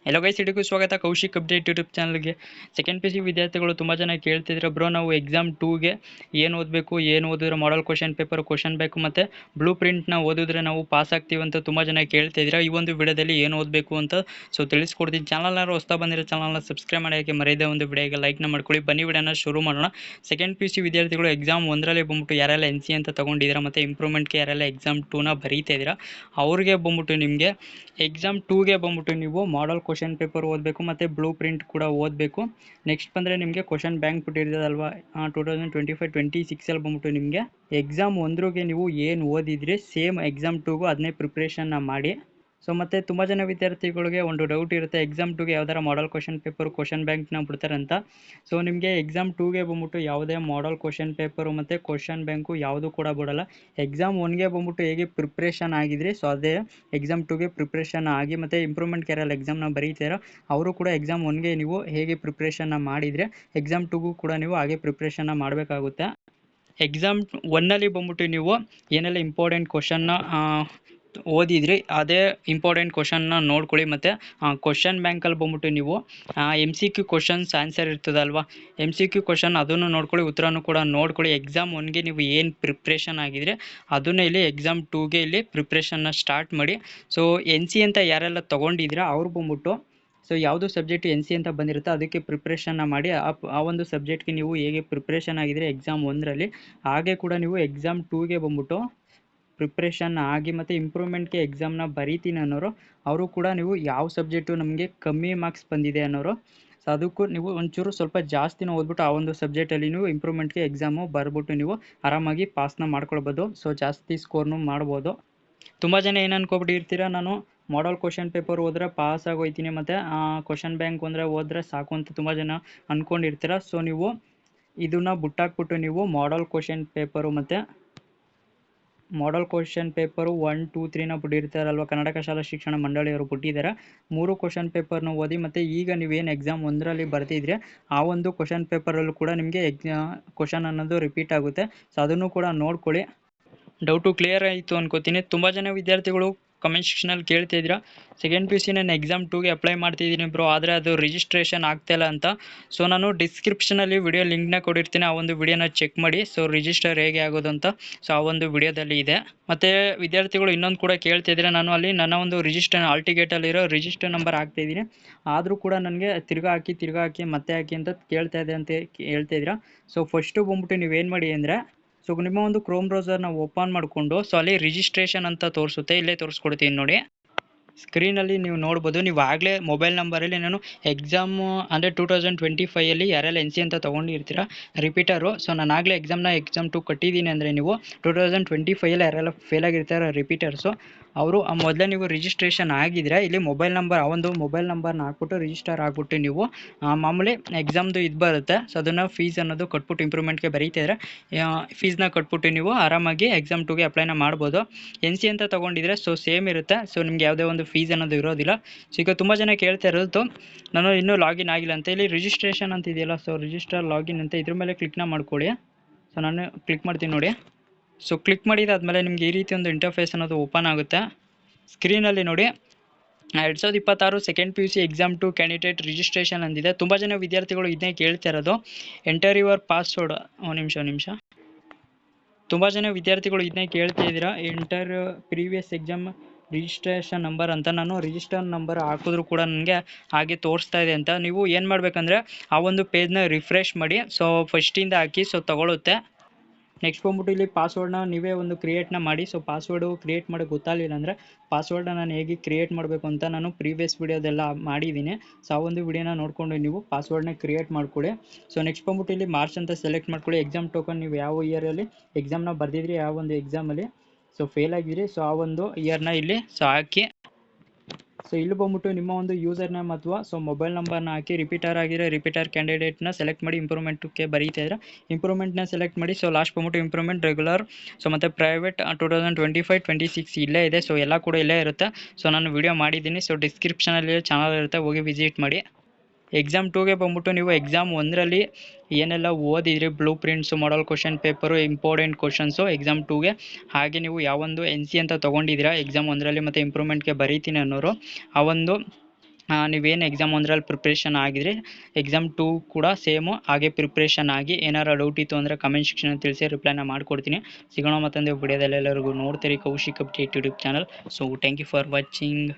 ಎಲ್ಲೋ guys ಹಿಡಿಗೂ ಸ್ವಾಗತ Kaushik update YouTube ಚಾನಲ್ಗೆ. Second P C ವಿದ್ಯಾರ್ಥಿಗಳು ತುಂಬ ಜನ ಕೇಳ್ತಿದ್ರೆ ಬ್ರೋ ನಾವು ಎಕ್ಸಾಮ್ 2ಗೆ ಏನು ಓದಬೇಕು, ಏನು ಓದಿದ್ರೆ model question paper, question bank ಮತ್ತು ಬ್ಲೂ ಪ್ರಿಂಟ್ನ ಓದಿದ್ರೆ ನಾವು ಪಾಸ್ ಆಗ್ತೀವಿ ಅಂತ ತುಂಬ ಜನ ಕೇಳ್ತಿದ್ರೆ ಈ ಒಂದು ವಿಡಿಯೋದಲ್ಲಿ ಏನು ಓದಬೇಕು ಅಂತ ತಿಳಿಸ್ಕೊಡ್ತೀನಿ. ಚಾನಲ್ನಾರು ಹೊಸ್ತಾ ಬಂದಿರೋ ಚಾನಲ್ನ ಸಬ್ಸ್ಕ್ರೈಬ್ ಮಾಡೋಕ್ಕೆ ಮರೆಯದೆ ಒಂದು ವಿಡಿಯೋಗೆ ಲೈಕ್ನ ಮಾಡ್ಕೊಳ್ಳಿ. ಬನ್ನಿ ವಿಡಿಯೋನ ಶುರು ಮಾಡೋಣ. ಸೆಕೆಂಡ್ ಪಿ ಸಿ ವಿದ್ಯಾರ್ಥಿಗಳು ಎಕ್ಸಾಮ್ 1ರಲ್ಲಿ ಬಂದ್ಬಿಟ್ಟು ಯಾರೆಲ್ಲ NC ಅಂತ ತೊಗೊಂಡಿದ್ದೀರಾ ಮತ್ತು ಇಂಪ್ರೂವ್ಮೆಂಟ್ಗೆ ಯಾರೆಲ್ಲ ಎಕ್ಸಾಮ್ 2ನ ಬರೀತಾ ಇದ್ದೀರಾ ಅವ್ರಿಗೆ ಬಂದ್ಬಿಟ್ಟು ನಿಮಗೆ ಎಕ್ಸಾಮ್ 2ಗೆ ಬಂದ್ಬಿಟ್ಟು ನೀವು ಮಾಡಲ್ ಕ್ವಶನ್ ಪೇಪರ್ ಓದಬೇಕು ಮತ್ತು ಬ್ಲೂ ಪ್ರಿಂಟ್ ಕೂಡ ಓದಬೇಕು. ನೆಕ್ಸ್ಟ್ ಬಂದರೆ ನಿಮಗೆ ಕ್ವಶನ್ ಬ್ಯಾಂಕ್ ಬಿಟ್ಟಿರೋದಲ್ವಾ 2025-26 ಬಂದ್ಬಿಟ್ಟು ನಿಮಗೆ ಎಕ್ಸಾಮ್ 1ಗೆ ನೀವು ಏನು ಓದಿದ್ರೆ ಸೇಮ್ ಎಕ್ಸಾಮ್ 2ಗೂ ಅದನ್ನೇ ಪ್ರಿಪ್ರೇಷನ್ನ ಮಾಡಿ. ಸೊ ಮತ್ತು ತುಂಬ ಜನ ವಿದ್ಯಾರ್ಥಿಗಳಿಗೆ ಒಂದು ಡೌಟ್ ಇರುತ್ತೆ, ಎಕ್ಸಾಮ್ 2ಗೆ ಯಾವ್ದಾರ ಮಾಡಲ್ ಕ್ವಶನ್ ಪೇಪರ್, ಕ್ವಶನ್ ಬ್ಯಾಂಕ್ನ ಬಿಡ್ತಾರೆ ಅಂತ. ಸೊ ನಿಮಗೆ ಎಕ್ಸಾಮ್ 2ಗೆ ಬಂದ್ಬಿಟ್ಟು ಯಾವುದೇ ಮಾಡಲ್ ಕ್ವಶನ್ ಪೇಪರು ಮತ್ತು ಕ್ವಶನ್ ಬ್ಯಾಂಕು ಯಾವುದೂ ಕೂಡ ಬಿಡೋಲ್ಲ. ಎಕ್ಸಾಮ್ 1ಗೆ ಬಂದ್ಬಿಟ್ಟು ಹೇಗೆ ಪ್ರಿಪ್ರೇಷನ್ ಆಗಿದ್ರೆ ಸೊ ಅದೇ ಎಕ್ಸಾಮ್ 2ಗೆ ಪ್ರಿಪ್ರೇಷನ್ ಆಗಿ ಮತ್ತು ಇಂಪ್ರೂವ್ಮೆಂಟ್ ಯಾರೆಲ್ಲ ಎಕ್ಸಾಮ್ನ ಬರೀತಾರೋ ಅವರು ಕೂಡ ಎಕ್ಸಾಮ್ 1ಗೆ ನೀವು ಹೇಗೆ ಪ್ರಿಪ್ರೇಷನ್ನ ಮಾಡಿದರೆ ಎಕ್ಸಾಮ್ 2ಗೂ ಕೂಡ ನೀವು ಹಾಗೆ ಪ್ರಿಪ್ರೇಷನ್ನ ಮಾಡಬೇಕಾಗುತ್ತೆ. ಎಕ್ಸಾಮ್ 1ನಲ್ಲಿ ಬಂದ್ಬಿಟ್ಟು ನೀವು ಏನೆಲ್ಲ ಇಂಪಾರ್ಟೆಂಟ್ ಕ್ವಶನ್ನ ಓದಿದ್ರಿ ಅದೇ ಇಂಪಾರ್ಟೆಂಟ್ ಕ್ವಶನ್ನ ನೋಡ್ಕೊಳ್ಳಿ. ಮತ್ತು ಕ್ವಶನ್ ಬ್ಯಾಂಕಲ್ಲಿ ಬಂದ್ಬಿಟ್ಟು ನೀವು MCQ ಕ್ವಶನ್ಸ್ ಆನ್ಸರ್ ಇರ್ತದಲ್ವ, MCQ ಕ್ವಶನ್ ಅದನ್ನು ನೋಡ್ಕೊಳ್ಳಿ, ಉತ್ತರನೂ ಕೂಡ ನೋಡ್ಕೊಳ್ಳಿ. ಎಕ್ಸಾಮ್ 1ಗೆ ನೀವು ಏನು ಪ್ರಿಪ್ರೇಷನ್ ಆಗಿದ್ರೆ ಅದನ್ನೇ ಇಲ್ಲಿ ಎಕ್ಸಾಮ್ 2ಗೆ ಇಲ್ಲಿ ಪ್ರಿಪ್ರೇಷನ್ನ ಸ್ಟಾರ್ಟ್ ಮಾಡಿ. ಸೊ NC ಅಂತ ಯಾರೆಲ್ಲ ತೊಗೊಂಡಿದ್ದೀರಾ ಅವ್ರು ಬಂದ್ಬಿಟ್ಟು ಸೊ ಯಾವುದು ಸಬ್ಜೆಕ್ಟ್ NC ಅಂತ ಬಂದಿರುತ್ತೆ ಅದಕ್ಕೆ ಪ್ರಿಪ್ರೇಷನ್ನ ಮಾಡಿ. ಆ ಒಂದು ಸಬ್ಜೆಕ್ಟ್ಗೆ ನೀವು ಹೇಗೆ ಪ್ರಿಪ್ರೇಷನ್ ಆಗಿದ್ರೆ ಎಕ್ಸಾಮ್ 1ರಲ್ಲಿ ಹಾಗೆ ಕೂಡ ನೀವು ಎಕ್ಸಾಮ್ 2ಗೆ ಬಂದ್ಬಿಟ್ಟು ಪ್ರಿಪ್ರೇಷನ್ ಆಗಿ ಮತ್ತು ಇಂಪ್ರೂವ್ಮೆಂಟ್ಗೆ ಎಕ್ಸಾಮ್ನ ಬರೀತೀನಿ ಅನ್ನೋರು ಅವರು ಕೂಡ ನೀವು ಯಾವ ಸಬ್ಜೆಕ್ಟು ನಮಗೆ ಕಮ್ಮಿ ಮಾರ್ಕ್ಸ್ ಬಂದಿದೆ ಅನ್ನೋರು ಸೊ ಅದಕ್ಕೂ ನೀವು ಒಂಚೂರು ಸ್ವಲ್ಪ ಜಾಸ್ತಿನ ಓದ್ಬಿಟ್ಟು ಆ ಒಂದು ಸಬ್ಜೆಕ್ಟಲ್ಲಿ ನೀವು ಇಂಪ್ರೂವ್ಮೆಂಟ್ಗೆ ಎಕ್ಸಾಮು ಬರ್ಬಿಟ್ಟು ನೀವು ಆರಾಮಾಗಿ ಪಾಸ್ನ ಮಾಡ್ಕೊಳ್ಬೋದು. ಸೊ ಜಾಸ್ತಿ ಸ್ಕೋರ್ನು ಮಾಡ್ಬೋದು. ತುಂಬ ಜನ ಏನು ಅನ್ಕೊಬಿಟ್ಟಿರ್ತೀರ, ನಾನು ಮಾಡಲ್ ಕ್ವಶನ್ ಪೇಪರ್ ಓದಿದ್ರೆ ಪಾಸ್ ಆಗೋಯ್ತೀನಿ ಮತ್ತು ಕ್ವಶನ್ ಬ್ಯಾಂಕ್ ಅಂದರೆ ಓದಿದ್ರೆ ಸಾಕು ಅಂತ ತುಂಬ ಜನ ಅಂದ್ಕೊಂಡಿರ್ತೀರ. ಸೊ ನೀವು ಇದನ್ನು ಬಿಟ್ಟಾಕ್ಬಿಟ್ಟು ನೀವು ಮಾಡಲ್ ಕ್ವಶನ್ ಪೇಪರು ಮತ್ತು ಮಾಡಲ್ ಕ್ವಶನ್ ಪೇಪರು 1, 2, 3ನ ಬಿಟ್ಟಿರ್ತಾರಲ್ವ, ಕರ್ನಾಟಕ ಶಾಲಾ ಶಿಕ್ಷಣ ಮಂಡಳಿಯವರು ಬಿಟ್ಟಿದ್ದಾರೆ. 3 ಕ್ವಶನ್ ಪೇಪರ್ನ ಓದಿ ಮತ್ತು ಈಗ ನೀವೇನು ಎಕ್ಸಾಮ್ 1ರಲ್ಲಿ ಬರ್ತಿದ್ರೆ ಆ ಒಂದು ಕ್ವಶನ್ ಪೇಪರಲ್ಲೂ ಕೂಡ ನಿಮಗೆ ಕ್ವಶನ್ ಅನ್ನೋದು ರಿಪೀಟ್ ಆಗುತ್ತೆ. ಸೊ ಅದನ್ನು ಕೂಡ ನೋಡ್ಕೊಳ್ಳಿ. ಡೌಟು ಕ್ಲಿಯರ್ ಆಯಿತು ಅನ್ಕೋತೀನಿ. ತುಂಬ ಜನ ವಿದ್ಯಾರ್ಥಿಗಳು ಕಮೆಂಟ್ ಸೆಕ್ಷನಲ್ಲಿ ಕೇಳ್ತಿದ್ದೀರಾ, ಸೆಕೆಂಡ್ ಪಿ ಸಿ ನಾನು ಎಕ್ಸಾಮ್ 2ಗೆ ಅಪ್ಲೈ ಮಾಡ್ತಿದ್ದೀನಿ ಬ್ರೋ, ಆದರೆ ಅದು ರಿಜಿಸ್ಟ್ರೇಷನ್ ಆಗ್ತಾಯಿಲ್ಲ ಅಂತ. ಸೊ ನಾನು ಡಿಸ್ಕ್ರಿಪ್ಷನಲ್ಲಿ ವಿಡಿಯೋ ಲಿಂಕ್ನ ಕೊಟ್ಟಿರ್ತೀನಿ, ಆ ಒಂದು ವಿಡಿಯೋನ ಚೆಕ್ ಮಾಡಿ. ಸೊ ರಿಜಿಸ್ಟರ್ ಹೇಗೆ ಆಗೋದು ಅಂತ ಸೊ ಆ ಒಂದು ವಿಡಿಯೋದಲ್ಲಿ ಇದೆ. ಮತ್ತು ವಿದ್ಯಾರ್ಥಿಗಳು ಇನ್ನೊಂದು ಕೂಡ ಕೇಳ್ತಿದ್ರೆ, ನಾನು ಅಲ್ಲಿ ನನ್ನ ಒಂದು ಹಾಲ್ ಟಿಕೆಟಲ್ಲಿರೋ ರಿಜಿಸ್ಟರ್ ನಂಬರ್ ಹಾಕ್ತಾಯಿದ್ದೀನಿ, ಆದರೂ ಕೂಡ ನನಗೆ ತಿರ್ಗಾ ಹಾಕಿ ಮತ್ತೆ ಹಾಕಿ ಅಂತ ಕೇಳ್ತಾ ಇದೆ ಅಂತ ಹೇಳ್ತಾಯಿದ್ದೀರಾ. ಸೊ ಫಸ್ಟು ಬಂದ್ಬಿಟ್ಟು ನೀವೇನು ಮಾಡಿ ಅಂದರೆ ಸೊ ನಿಮ್ಮ ಒಂದು ಕ್ರೋಮ್ ಬ್ರೌಸರ್ನ ಓಪನ್ ಮಾಡಿಕೊಂಡು ಸೊ ಅಲ್ಲಿ ರಿಜಿಸ್ಟ್ರೇಷನ್ ಅಂತ ತೋರಿಸುತ್ತೆ, ಇಲ್ಲೇ ತೋರಿಸ್ಕೊಡ್ತೀನಿ ನೋಡಿ ಸ್ಕ್ರೀನಲ್ಲಿ ನೀವು ನೋಡ್ಬೋದು. ನೀವು ಆಗಲೇ ಮೊಬೈಲ್ ನಂಬರಲ್ಲಿ ನಾನು ಎಕ್ಸಾಮು ಅಂದರೆ 2025ಅಲ್ಲಿ ಯಾರೆಲ್ಲ NC ಅಂತ ತೊಗೊಂಡಿರ್ತೀರ ರಿಪೀಟರು, ಸೊ ನಾನು ಆಗಲೇ ಎಕ್ಸಾಮ್ 2 ಕಟ್ಟಿದ್ದೀನಿ ಅಂದರೆ ನೀವು 2025ಅಲ್ಲಿ ಯಾರೆಲ್ಲ ಫೇಲ್ ಆಗಿರ್ತಾರೆ ರಿಪೀಟರ್ಸು ಅವರು ಮೊದಲೇ ನೀವು ರಿಜಿಸ್ಟ್ರೇಷನ್ ಆಗಿದ್ರೆ ಇಲ್ಲಿ ಮೊಬೈಲ್ ನಂಬರ್ ಆ ಒಂದು ಮೊಬೈಲ್ ನಂಬರ್ನ ಹಾಕ್ಬಿಟ್ಟು ರಿಜಿಸ್ಟರ್ ಆಗಿಬಿಟ್ಟು ನೀವು ಮಾಮೂಲಿ ಎಕ್ಸಾಮ್ದು ಇದು ಬರುತ್ತೆ. ಸೊ ಅದನ್ನು ಫೀಸ್ ಅನ್ನೋದು ಕಟ್ಬಿಟ್ಟು ಇಂಪ್ರೂವ್ಮೆಂಟ್ಗೆ ಬರೀತಿದ್ರೆ ಫೀಸ್ನ ಕಟ್ಬಿಟ್ಟು ನೀವು ಆರಾಮಾಗಿ ಎಕ್ಸಾಮ್ 2ಗೆ ಅಪ್ಲೈನ ಮಾಡ್ಬೋದು. NC ಅಂತ ತೊಗೊಂಡಿದ್ರೆ ಸೊ ಸೇಮ್ ಇರುತ್ತೆ. ಸೊ ನಿಮ್ಗೆ ಯಾವುದೇ ಒಂದು ಫೀಸ್ ಅನ್ನೋದು ಇರೋದಿಲ್ಲ. ಸೊ ಈಗ ತುಂಬ ಜನ ಕೇಳ್ತಾ ಇರೋದು ನಾನು ಇನ್ನೂ ಲಾಗಿನ್ ಆಗಿಲ್ಲ ಅಂತ. ಇಲ್ಲಿ ರಿಜಿಸ್ಟ್ರೇಷನ್ ಅಂತ ಇದೆಯಲ್ಲ, ಸೊ ರಿಜಿಸ್ಟರ್ ಲಾಗಿನ್ ಅಂತ ಇದ್ರ ಮೇಲೆ ಕ್ಲಿಕ್ನ ಮಾಡ್ಕೊಳ್ಳಿ. ಸೊ ನಾನು ಕ್ಲಿಕ್ ಮಾಡ್ತೀನಿ ನೋಡಿ. ಸೊ ಕ್ಲಿಕ್ ಮಾಡಿದಾದ್ಮೇಲೆ ನಿಮಗೆ ಈ ರೀತಿ ಒಂದು ಇಂಟರ್ಫೇಸ್ ಅನ್ನೋದು ಓಪನ್ ಆಗುತ್ತೆ. ಸ್ಕ್ರೀನಲ್ಲಿ ನೋಡಿ 2026 second PUC exam 2 candidate registration ಅಂದಿದೆ. ತುಂಬ ಜನ ವಿದ್ಯಾರ್ಥಿಗಳು ಇದನ್ನೇ ಕೇಳ್ತಾ ಇರೋದು, ಎಂಟರ್ ಯುವರ್ ಪಾಸ್ವರ್ಡ್. ನಿಮಿಷ ತುಂಬ ಜನ ವಿದ್ಯಾರ್ಥಿಗಳು ಇದನ್ನೇ ಕೇಳ್ತಾ ಇದ್ದೀರಾ, enter previous exam registration number ಅಂತ. ನಾನು ರಿಜಿಸ್ಟರ್ ನಂಬರ್ ಹಾಕಿದ್ರು ಕೂಡ ನನಗೆ ಹಾಗೆ ತೋರಿಸ್ತಾ ಇದೆ ಅಂತ. ನೀವು ಏನು ಮಾಡಬೇಕಂದ್ರೆ ಆ ಒಂದು ಪೇಜ್ನ ರಿಫ್ರೆಶ್ ಮಾಡಿ. ಸೊ ಫಸ್ಟಿಂದ ಹಾಕಿ ಸೊ ತಗೊಳುತ್ತೆ. ನೆಕ್ಸ್ಟ್ ಬಂದ್ಬಿಟ್ಟು ಇಲ್ಲಿ ಪಾಸ್ವರ್ಡ್ನ ನೀವೇ ಒಂದು ಕ್ರಿಯೇಟ್ನ ಮಾಡಿ. ಸೊ ಪಾಸ್ವರ್ಡು ಕ್ರಿಯೇಟ್ ಮಾಡೋಕ್ಕೆ ಗೊತ್ತಾಗಲಿಲ್ಲ ಅಂದರೆ ಪಾಸ್ವರ್ಡ್ನ ನಾನು ಹೇಗೆ ಕ್ರಿಯೇಟ್ ಮಾಡಬೇಕು ಅಂತ ನಾನು ಪ್ರೀವಿಯಸ್ ವಿಡಿಯೋದೆಲ್ಲ ಮಾಡಿದ್ದೀನಿ. ಸೊ ಆ ಒಂದು ವಿಡಿಯೋನ ನೋಡಿಕೊಂಡು ನೀವು ಪಾಸ್ವರ್ಡ್ನ ಕ್ರಿಯೇಟ್ ಮಾಡ್ಕೊಳ್ಳಿ. ಸೊ ನೆಕ್ಸ್ಟ್ ಬಂದ್ಬಿಟ್ಟು ಇಲ್ಲಿ ಮಾರ್ಚ್ ಅಂತ ಸೆಲೆಕ್ಟ್ ಮಾಡ್ಕೊಳ್ಳಿ. ಎಕ್ಸಾಮ್ ಟೋಕನ್ ನೀವು ಯಾವ ಇಯರಲ್ಲಿ ಎಕ್ಸಾಮ್ನ ಬರೆದಿದ್ರಿ, ಯಾವ ಒಂದು ಎಕ್ಸಾಮಲ್ಲಿ ಸೊ ಫೇಲ್ ಆಗಿದ್ರಿ ಸೊ ಆ ಒಂದು ಇಯರ್ನ ಇಲ್ಲಿ ಸೊ ಹಾಕಿ. ಸೊ ಇಲ್ಲಿ ಬಂದ್ಬಿಟ್ಟು ನಿಮ್ಮ ಒಂದು ಯೂಸರ್ ನೇಮ್ ಅಥವಾ ಸೊ ಮೊಬೈಲ್ ನಂಬರ್ನ ಹಾಕಿ. ರಿಪೀಟರ್ ಆಗಿರೋ ರಿಪೀಟರ್ ಕ್ಯಾಂಡಿಡೇಟ್ನ ಸೆಲೆಕ್ಟ್ ಮಾಡಿ. ಇಂಪ್ರೂವ್ಮೆಂಟ್ಗೆ ಬರೀತಾ ಇದ್ರೆ ಇಂಪ್ರೂವ್ಮೆಂಟ್ನ ಸೆಲೆಕ್ಟ್ ಮಾಡಿ. ಸೊ ಲಾಸ್ಟ್ ಬಂದ್ಬಿಟ್ಟು ಇಂಪ್ರೂವ್ಮೆಂಟ್, ರೆಗ್ಯುಲರ್ ಸೊ ಮತ್ತು ಪ್ರೈವೇಟ್ 2025-26 ಇಲ್ಲೇ ಇದೆ. ಸೊ ಎಲ್ಲ ಕೂಡ ಇಲ್ಲೇ ಇರುತ್ತೆ. ಸೊ ನಾನು ವಿಡಿಯೋ ಮಾಡಿದ್ದೀನಿ. ಸೊ ಡಿಸ್ಕ್ರಿಪ್ಷನಲ್ಲಿ ಚಾನಲ್ ಇರುತ್ತೆ, ಹೋಗಿ ವಿಸಿಟ್ ಮಾಡಿ. ಎಕ್ಸಾಮ್ 2ಗೆ ಬಂದ್ಬಿಟ್ಟು ನೀವು ಎಕ್ಸಾಮ್ 1ರಲ್ಲಿ ಏನೆಲ್ಲ ಓದಿದ್ರಿ, blueprints, model question paper, important questions exam 2ಗೆ, ಹಾಗೆ ನೀವು ಯಾವೊಂದು NC ಅಂತ ತೊಗೊಂಡಿದ್ದೀರಾ ಎಕ್ಸಾಮ್ 1ರಲ್ಲಿ ಮತ್ತು ಇಂಪ್ರೂವ್ಮೆಂಟ್ಗೆ ಬರೀತೀನಿ ಅನ್ನೋರು ಆ ಒಂದು ನೀವೇನು ಎಕ್ಸಾಮ್ ಒಂದರಲ್ಲಿ ಪ್ರಿಪ್ರೇಷನ್ ಆಗಿದ್ರೆ ಎಕ್ಸಾಮ್ 2 ಕೂಡ ಸೇಮು ಹಾಗೆ ಪ್ರಿಪ್ರೇಷನ್ ಆಗಿ. ಏನಾರು ಡೌಟ್ ಇತ್ತು ಅಂದರೆ ಕಮೆಂಟ್ ಸೆಕ್ಷನಲ್ಲಿ ತಿಳಿಸಿ, ರಿಪ್ಲೈನ ಮಾಡಿಕೊಡ್ತೀನಿ. ಸಿಗೋಣ ಮತ್ತೊಂದು ವಿಡಿಯೋದಲ್ಲಿ. ಎಲ್ಲರಿಗೂ ನೋಡ್ತೀರಿ Kaushik update YouTube channel. So thank you for watching.